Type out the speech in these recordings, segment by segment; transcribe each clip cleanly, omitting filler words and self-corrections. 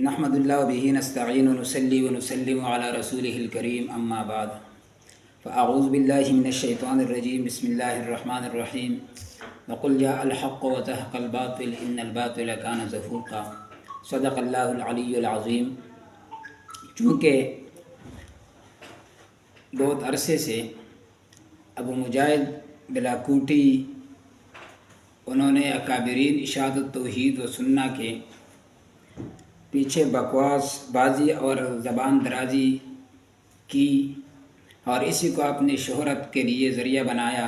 نحمد اللہ بہ نستعین ونصلی ونسلم علی رسولہ الکریم اما بعد فاعوذ باللہ من الشیطان الرجیم بسم اللہ الرحمن الرحیم وقل جاء الحق وزهق الباطل ان الباطل کان زہوقا صدق اللہ العلی العظیم۔ چونکہ بہت عرصے سے ابو مجاہد بلاکوٹی انہوں نے اکابرین اشاعت توحید و سنہ کے پیچھے بکواس بازی اور زبان درازی کی اور اسی کو اپنی شہرت کے لیے ذریعہ بنایا،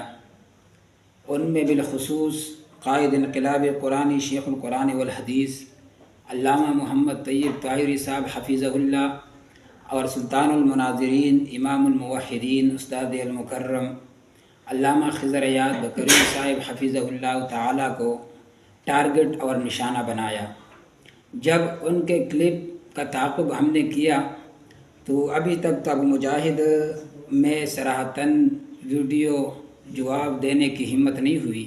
ان میں بالخصوص قائد انقلاب قرآنی شیخ القرآن والحدیث علامہ محمد طیب طاہری صاحب حفظہ اللہ اور سلطان المناظرین امام الموحدین استاد المکرم علامہ خضر یاد بکری صاحب حفظہ اللہ تعالیٰ کو ٹارگٹ اور نشانہ بنایا۔ جب ان کے کلپ کا تعاقب ہم نے کیا تو ابھی تک ابو مجاہد میں صراحتاً ویڈیو جواب دینے کی ہمت نہیں ہوئی،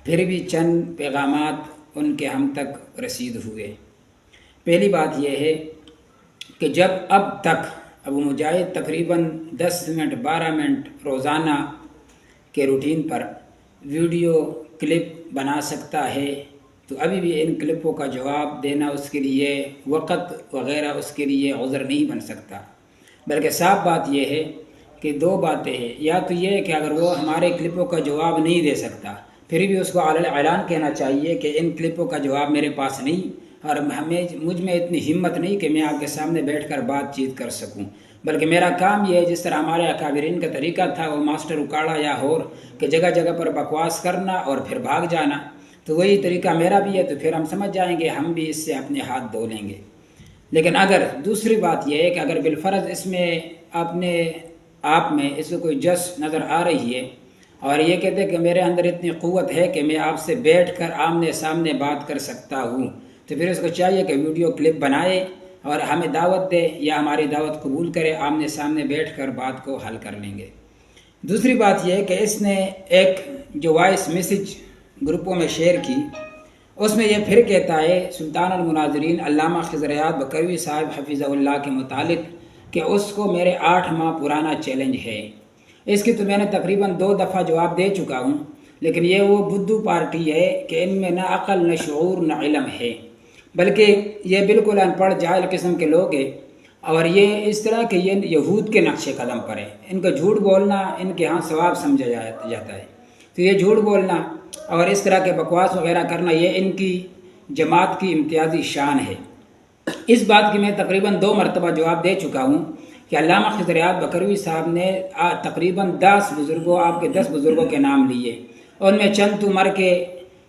پھر بھی چند پیغامات ان کے ہم تک رسید ہوئے۔ پہلی بات یہ ہے کہ جب اب تک ابو مجاہد تقریباً 10 منٹ 12 منٹ روزانہ کے روٹین پر ویڈیو کلپ بنا سکتا ہے تو ابھی بھی ان کلپوں کا جواب دینا اس کے لیے وقت وغیرہ اس کے لیے عذر نہیں بن سکتا، بلکہ صاف بات یہ ہے کہ دو باتیں ہیں، یا تو یہ کہ اگر وہ ہمارے کلپوں کا جواب نہیں دے سکتا پھر بھی اس کو اعلان کہنا چاہیے کہ ان کلپوں کا جواب میرے پاس نہیں اور مجھ میں اتنی ہمت نہیں کہ میں آپ کے سامنے بیٹھ کر بات چیت کر سکوں، بلکہ میرا کام یہ ہے جس طرح ہمارے اکابرین کا طریقہ تھا وہ ماسٹر اکاڑا یا ہور کہ جگہ جگہ پر بکواس کرنا اور پھر بھاگ جانا، تو وہی طریقہ میرا بھی ہے، تو پھر ہم سمجھ جائیں گے ہم بھی اس سے اپنے ہاتھ دھو لیں گے۔ لیکن اگر دوسری بات یہ ہے کہ اگر بالفرض اس میں اپنے آپ میں اس کو کوئی جس نظر آ رہی ہے اور یہ کہتے ہیں کہ میرے اندر اتنی قوت ہے کہ میں آپ سے بیٹھ کر آمنے سامنے بات کر سکتا ہوں، تو پھر اس کو چاہیے کہ ویڈیو کلپ بنائے اور ہمیں دعوت دے یا ہماری دعوت قبول کرے، آمنے سامنے بیٹھ کر بات کو حل کر لیں گے۔ دوسری بات یہ ہے کہ اس نے ایک جو وائس میسج گروپوں میں شیئر کی، اس میں یہ پھر کہتا ہے سلطان المناظرین علامہ خضر یاد بکروی صاحب حفظہ اللہ کے متعلق کہ اس کو میرے 8 ماہ پرانا چیلنج ہے۔ اس کی تو میں نے تقریباً 2 دفعہ جواب دے چکا ہوں، لیکن یہ وہ بدھو پارٹی ہے کہ ان میں نہ عقل نہ شعور نہ علم ہے، بلکہ یہ بالکل ان پڑھ جاہل قسم کے لوگ ہیں، اور یہ اس طرح کہ یہ یہود کے نقش قدم پر ہے۔ ان کا جھوٹ بولنا ان کے ہاں ثواب سمجھا جاتا ہے، تو یہ جھوٹ بولنا اور اس طرح کے بکواس وغیرہ کرنا یہ ان کی جماعت کی امتیازی شان ہے۔ اس بات کی میں تقریباً 2 مرتبہ جواب دے چکا ہوں کہ علامہ خضر یاد بکروی صاحب نے تقریباً 10 بزرگوں آپ کے 10 بزرگوں کے نام لیے، ان میں چند تو مر کے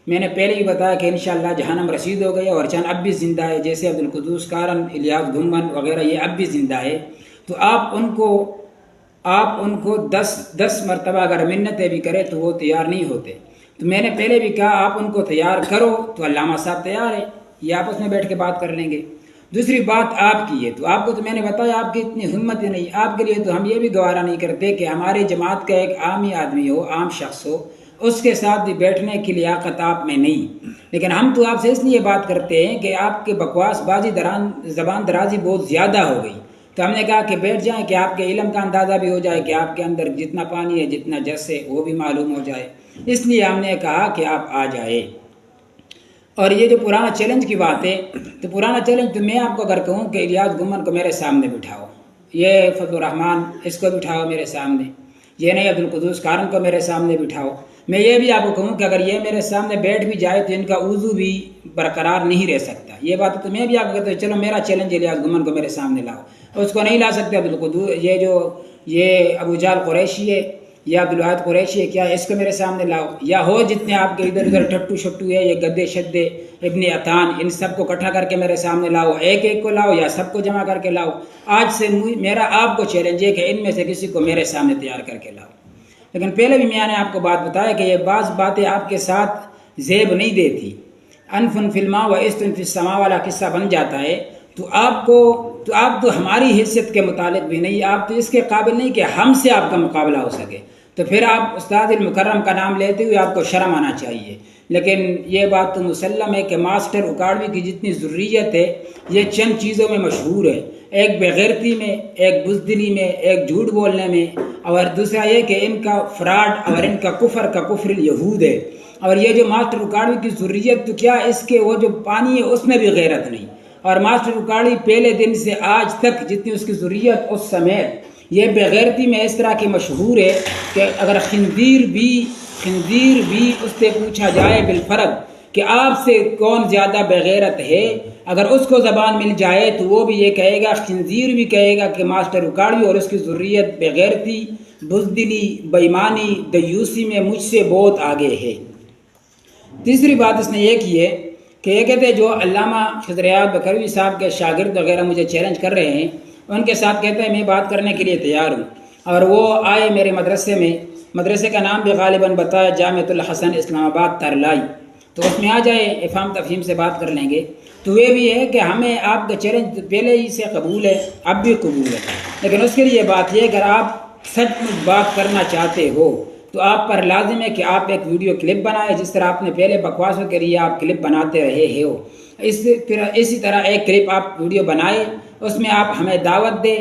میں نے پہلے ہی بتایا کہ انشاءاللہ جہنم رسید ہو گئے، اور چند اب بھی زندہ ہے جیسے عبدالقدوس کارن، الیاس گھمن وغیرہ یہ اب بھی زندہ ہے، تو آپ ان کو 10 مرتبہ اگر منتیں بھی کرے تو وہ تیار نہیں ہوتے۔ تو میں نے پہلے بھی کہا آپ ان کو تیار کرو تو علامہ صاحب تیار ہے، یہ آپس میں بیٹھ کے بات کر لیں گے۔ دوسری بات آپ کی ہے، تو آپ کو تو میں نے بتایا آپ کی اتنی ہمت ہی نہیں، آپ کے لیے تو ہم یہ بھی گوارہ نہیں کرتے کہ ہماری جماعت کا ایک عامی آدمی ہو، عام شخص ہو، اس کے ساتھ بھی بیٹھنے کی لیاقت آپ میں نہیں۔ لیکن ہم تو آپ سے اس لیے بات کرتے ہیں کہ آپ کے بکواس بازی زبان درازی بہت زیادہ ہو گئی، تو ہم نے کہا کہ بیٹھ جائیں کہ آپ کے علم کا اندازہ بھی ہو جائے کہ آپ کے اندر جتنا پانی ہے جتنا جس ہے وہ بھی معلوم ہو جائے، اس لیے ہم نے کہا کہ آپ آ جائے۔ اور یہ جو پرانا چیلنج کی بات ہے، تو پرانا چیلنج تو میں آپ کو اگر کہوں کہ الیاس گھمن کو میرے سامنے بٹھاؤ، یہ فضل الرحمان اس کو بٹھاؤ میرے سامنے، یہ نہیں عبدالقدوس کارن کو میرے سامنے بٹھاؤ، میں یہ بھی آپ کو کہوں کہ اگر یہ میرے سامنے بیٹھ بھی جائے تو ان کا وضو بھی برقرار نہیں رہ سکتا، یہ بات تو میں بھی آپ کو کہتا ہوں چلو میرا چیلنج الیاس گھمن کو میرے سامنے لاؤ، اس کو نہیں لا سکتے عبدالقدوس، یہ ابو جال قریشی ہے یا عبدالواحد قریشی ہے، کیا اس کو میرے سامنے لاؤ، یا ہو جتنے آپ کے ادھر ادھر ٹٹو شٹو ہے، یہ گدے شدے ابن عطان، ان سب کو اکٹھا کر کے میرے سامنے لاؤ، ایک ایک کو لاؤ یا سب کو جمع کر کے لاؤ۔ آج سے میرا آپ کو چیلنج ہے کہ ان میں سے کسی کو میرے سامنے تیار کر کے لاؤ۔ لیکن پہلے بھی میں نے آپ کو بات بتایا کہ یہ بعض باتیں آپ کے ساتھ زیب نہیں دیتی، انفن فی الماء و استن فی السماء والا قصہ بن جاتا ہے، تو آپ تو ہماری حیثیت کے متعلق بھی نہیں، آپ تو اس کے قابل نہیں کہ ہم سے آپ کا مقابلہ ہو سکے، تو پھر آپ استاد المکرم کا نام لیتے ہوئے آپ کو شرم آنا چاہیے لیکن یہ بات تو مسلم ہے کہ ماسٹر اکاڑوی کی جتنی ضروریت ہے یہ چند چیزوں میں مشہور ہے، ایک بغیرتی میں، ایک بزدلی میں، ایک جھوٹ بولنے میں، اور دوسرا یہ کہ ان کا فراڈ اور ان کا کفر الیہود ہے۔ اور یہ جو ماسٹر اکاڑوی کی ضروریت تو کیا، اس کے وہ جو پانی ہے اس میں بھی غیرت نہیں۔ اور ماسٹر اکاڑوی پہلے دن سے آج تک جتنی اس کی ضروریت اس سمیت یہ بغیرتی میں اس طرح کی مشہور ہے کہ اگر خنزیر بھی اس سے پوچھا جائے بالفرض کہ آپ سے کون زیادہ بغیرت ہے، اگر اس کو زبان مل جائے تو وہ بھی یہ کہے گا، خنزیر بھی کہے گا کہ ماسٹر اکاڑوی اور اس کی ضروریت بغیرتی، بزدلی، بےایمانی، دیوسی میں مجھ سے بہت آگے ہے۔ تیسری بات اس نے یہ کی ہے کہ یہ کہتے ہیں جو علامہ خضریات بکروی صاحب کے شاگرد وغیرہ مجھے چیلنج کر رہے ہیں، ان کے ساتھ کہتے ہیں میں بات کرنے کے لیے تیار ہوں، اور وہ آئے میرے مدرسے میں، مدرسے کا نام بھی غالباً بتایا جامعۃ الحسن اسلام آباد ترلائی، تو اس میں آ جائے، افہام تفہیم سے بات کر لیں گے۔ تو یہ بھی ہے کہ ہمیں آپ کا چیلنج پہلے ہی سے قبول ہے، اب بھی قبول ہے، لیکن اس کے لیے بات یہ اگر آپ سچ مچ بات کرنا چاہتے ہو تو آپ پر لازم ہے کہ آپ ایک ویڈیو کلپ بنائیں، جس طرح آپ نے پہلے بکواسوں کے لیے آپ کلپ بناتے رہے ہو، اسی طرح ایک کلپ آپ ویڈیو بنائیں، اس میں آپ ہمیں دعوت دیں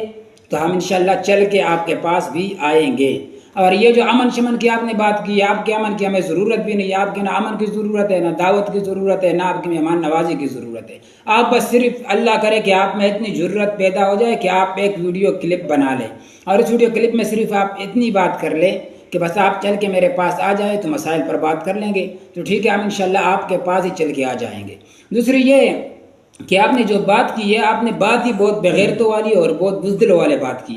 تو ہم انشاءاللہ چل کے آپ کے پاس بھی آئیں گے۔ اور یہ جو امن شمن کی آپ نے بات کی، آپ کے امن کی ہمیں ضرورت بھی نہیں، آپ کے نہ امن کی ضرورت ہے، نہ دعوت کی ضرورت ہے، نہ آپ کی مہمان نوازی کی ضرورت ہے۔ آپ بس صرف اللہ کرے کہ آپ میں اتنی ضرورت پیدا ہو جائے کہ آپ ایک ویڈیو کلپ بنا لیں، اور اس ویڈیو کلپ میں صرف آپ اتنی بات کر لیں کہ بس آپ چل کے میرے پاس آ جائیں تو مسائل پر بات کر لیں گے، تو ٹھیک ہے، ہم انشاءاللہ آپ کے پاس ہی چل کے آ جائیں گے۔ دوسری یہ کہ آپ نے جو بات کی ہے، آپ نے بات ہی بہت بغیرتوں والی اور بہت بزدلوں والے بات کی ہے۔